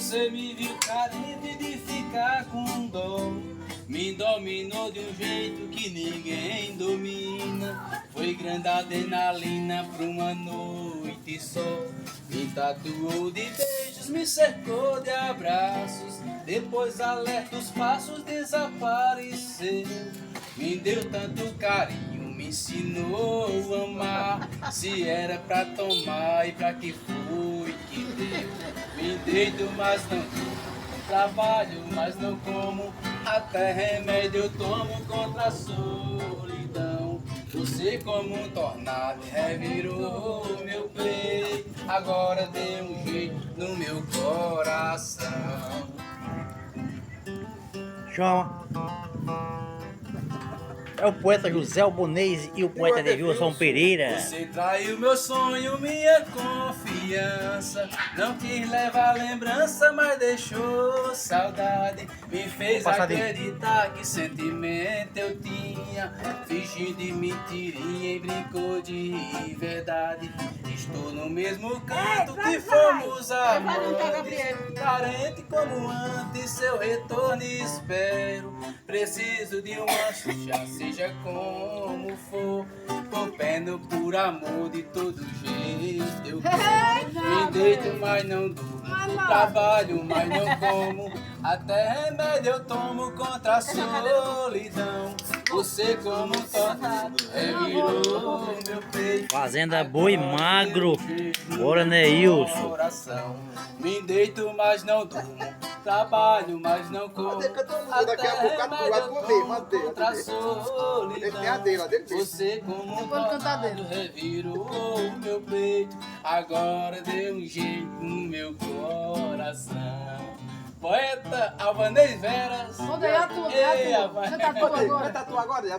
Você me viu carente de ficar com dó, me dominou de um jeito que ninguém domina. Foi grande adrenalina pra uma noite só. Me tatuou de beijos, me cercou de abraços. Depois alerta os passos, desapareceu. Me deu tanto carinho, me ensinou a amar. Se era pra tomar e pra que foi que deu. Me deito, mas não durmo, trabalho, mas não como. Até remédio eu tomo contra a solidão. Você como um tornado revirou meu peito. Agora deu um jeito no meu coração. Chama. É o poeta José Albonês e o poeta Devilson Pereira. Você traiu meu sonho, minha confiança. Não quis levar lembrança, mas deixou saudade. Me fez acreditar que sentimento eu tinha. Fingindo de mentirinha e brincou de verdade. Estou no mesmo canto que fomos amantes. Carente como antes, seu retorno espero. Preciso de uma xuxa, seja como for. Tô peno por amor, de todo jeito eu quero. Me deito, mas não durmo. Trabalho, mas não como. Até remédio eu tomo contra a solidão. Você como um tornado revirou meu peito. Fazenda Boi Magro. Bora, Neilson. Me deito, mas não durmo. Trabalho, mas não como. Daqui a pouco a tua mesmo, contra a solidão. dele. Você como um tornado revirou meu peito. Agora deu um jeito no meu coração. Poeta Albanês Veras. Onde é a tua? Ei, Você tá Vai tatuar agora?